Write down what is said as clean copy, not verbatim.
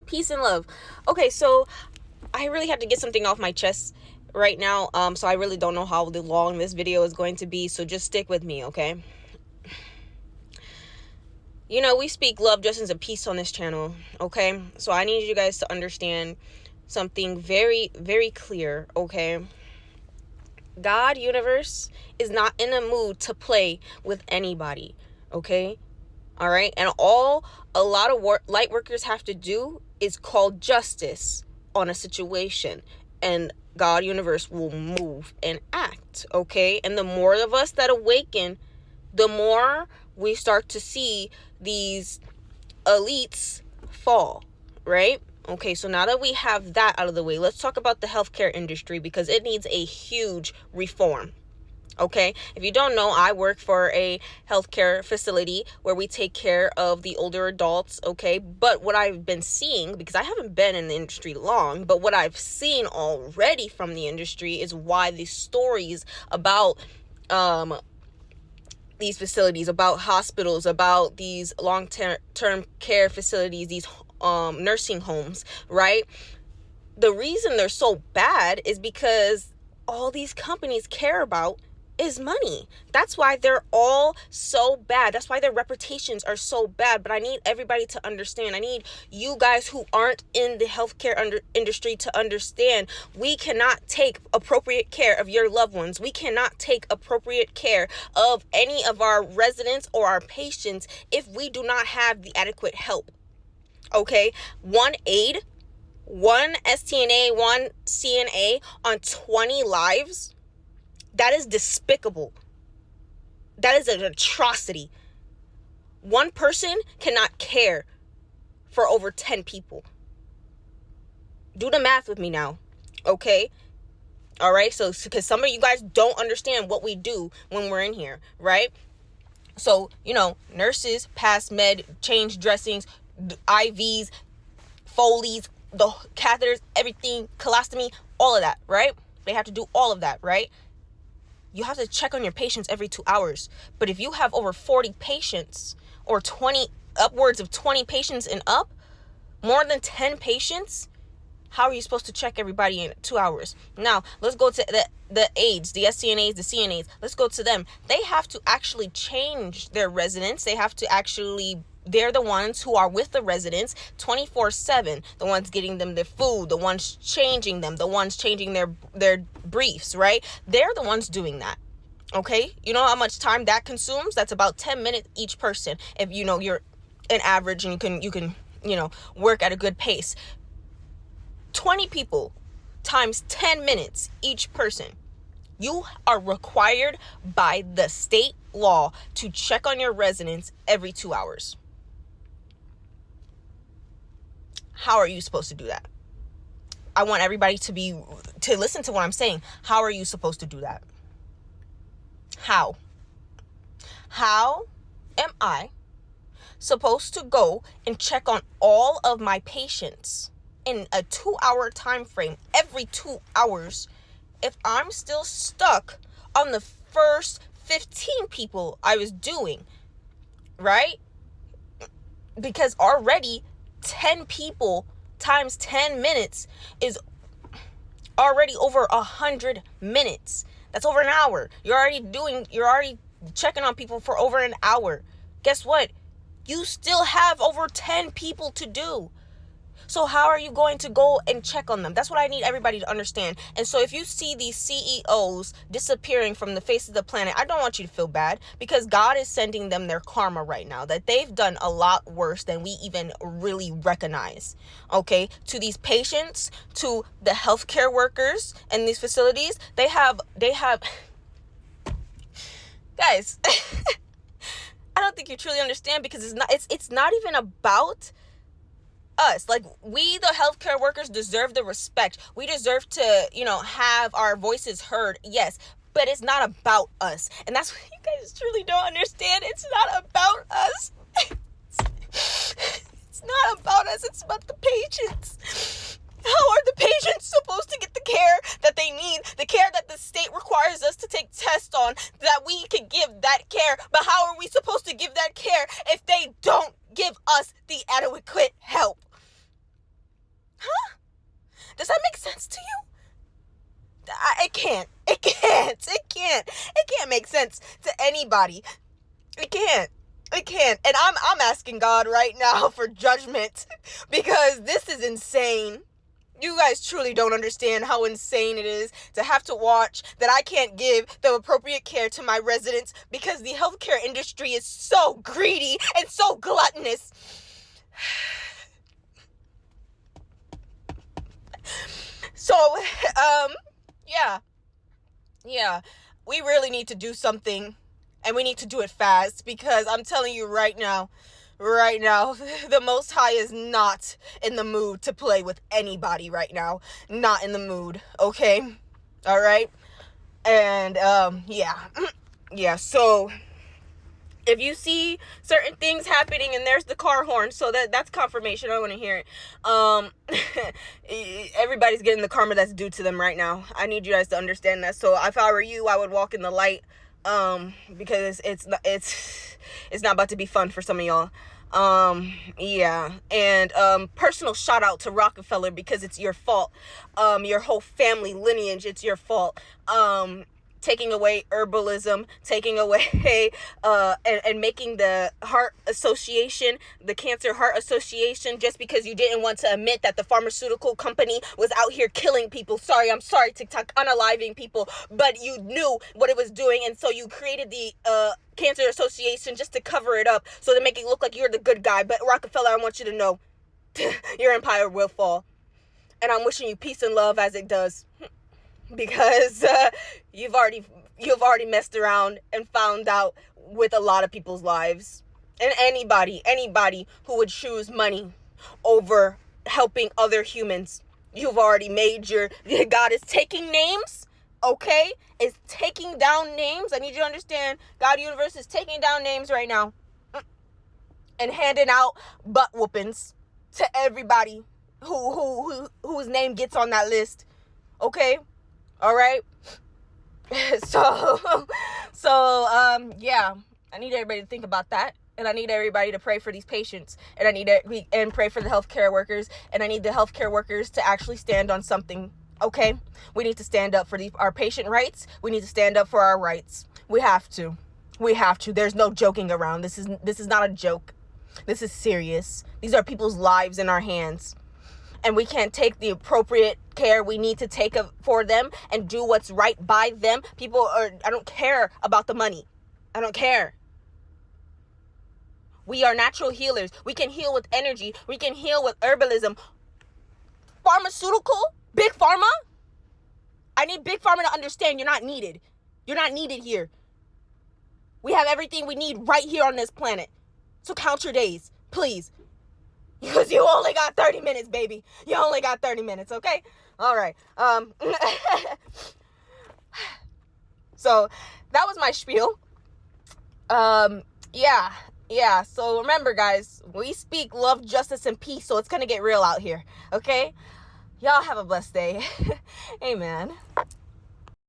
Peace and love. Okay, so I really have to get something off my chest right now. So I really don't know how long this video is going to be, so just stick with me, okay? You know, we speak love, justice, and peace on this channel, okay? So I need you guys to understand something very, very clear, okay? God, universe, is not in a mood to play with anybody, okay? All right? And all a lot of light workers have to do is call justice on a situation, and God, universe will move and act, okay? And the more of us that awaken, the more we start to see these elites fall, right? Okay, so now that we have that out of the way, let's talk about the healthcare industry because it needs a huge reform. Okay, if you don't know, I work for a healthcare facility where we take care of the older adults. Okay, but what I've been seeing, because I haven't been in the industry long, but what I've seen already from the industry is why these stories about these facilities, about hospitals, about these long-term care facilities, these nursing homes, right? The reason they're so bad is because all these companies care about is money. That's why they're all so bad. That's why their reputations are so bad. But I need everybody to understand. I need you guys who aren't in the healthcare industry to understand we cannot take appropriate care of your loved ones. We cannot take appropriate care of any of our residents or our patients if we do not have the adequate help. Okay? One aide, one STNA, one CNA on 20 lives. That is despicable. That is an atrocity. One person cannot care for over 10 people. Do the math with me now, okay? All right, so because some of you guys don't understand what we do when we're in here, right? So, you know, nurses, pass med, change dressings, IVs, Foleys, the catheters, everything, colostomy, all of that, right? They have to do all of that, right? You have to check on your patients every 2 hours. But if you have over 40 patients or upwards of 20 patients and up, more than 10 patients, how are you supposed to check everybody in 2 hours? Now, let's go to the aides, the SCNAs, the CNAs. Let's go to them. They have to actually change their residents. They're the ones who are with the residents 24/7, the ones getting them their food, the ones changing them, the ones changing their briefs, right? They're the ones doing that. Okay? You know how much time that consumes? That's about 10 minutes each person. If you know you're an average and you can work at a good pace. 20 people times 10 minutes each person. You are required by the state law to check on your residents every 2 hours. How are you supposed to do that? I want everybody to listen to what I'm saying. How are you supposed to do that? How am I supposed to go and check on all of my patients in a 2-hour time frame every 2 hours if I'm still stuck on the first 15 people I was doing, right? Because already 10 people times 10 minutes is already over 100 minutes. That's over an hour. You're already checking on people for over an hour. Guess what? You still have over 10 people to do. So how are you going to go and check on them? That's what I need everybody to understand. And so if you see these CEOs disappearing from the face of the planet, I don't want you to feel bad because God is sending them their karma right now, that they've done a lot worse than we even really recognize. Okay? To these patients, to the healthcare workers in these facilities, they have guys, I don't think you truly understand because it's not even about us. Like, we, the healthcare workers, deserve the respect. We deserve to, have our voices heard. Yes, but it's not about us. And that's what you guys truly don't understand. It's not about us. It's not about us. It's about the patients. How are the patients supposed to get the care that they need, the care that the state requires us to take tests on, that we can give that care? But how are we supposed to give that care if they don't give us the adequate help? sense to you? It can't. It can't. It can't. It can't make sense to anybody. It can't. It can't. And I'm asking God right now for judgment because this is insane. You guys truly don't understand how insane it is to have to watch that I can't give the appropriate care to my residents because the healthcare industry is so greedy and so gluttonous. So, yeah, we really need to do something, and we need to do it fast, because I'm telling you right now, the Most High is not in the mood to play with anybody right now. Not in the mood, okay? All right? And, yeah, so if you see certain things happening, and there's the car horn, so that's confirmation. I want to hear it. Everybody's getting the karma that's due to them right now. I need you guys to understand that. So if I were you, I would walk in the light, because it's not about to be fun for some of y'all. Yeah. And personal shout out to Rockefeller, because it's your fault. Your whole family lineage, it's your fault. Taking away herbalism, taking away and making the heart association, the Cancer Heart Association, just because you didn't want to admit that the pharmaceutical company was out here killing people. I'm sorry, TikTok, unaliving people, but you knew what it was doing, and so you created the Cancer Association just to cover it up, so to make it look like you're the good guy. But Rockefeller, I want you to know, your empire will fall, and I'm wishing you peace and love as it does. Because you've already messed around and found out with a lot of people's lives. And anybody who would choose money over helping other humans, you've already made God is taking names, okay? Is taking down names. I need you to understand, God Universe is taking down names right now and handing out butt whoopings to everybody whose name gets on that list, okay? All right. So, yeah, I need everybody to think about that. And I need everybody to pray for these patients. And I need and pray for the healthcare workers. And I need the healthcare workers to actually stand on something. Okay. We need to stand up for our patient rights. We need to stand up for our rights. We have to. There's no joking around. This is not a joke. This is serious. These are people's lives in our hands. And we can't take the appropriate care we need to take for them and do what's right by them. I don't care about the money. I don't care. We are natural healers. We can heal with energy. We can heal with herbalism. Pharmaceutical? Big Pharma? I need Big Pharma to understand you're not needed. You're not needed here. We have everything we need right here on this planet. So count your days, please. Because you only got 30 minutes, baby. You only got 30 minutes, okay? All right. So that was my spiel. Yeah. So remember, guys, we speak love, justice, and peace. So it's going to get real out here, okay? Y'all have a blessed day. Amen.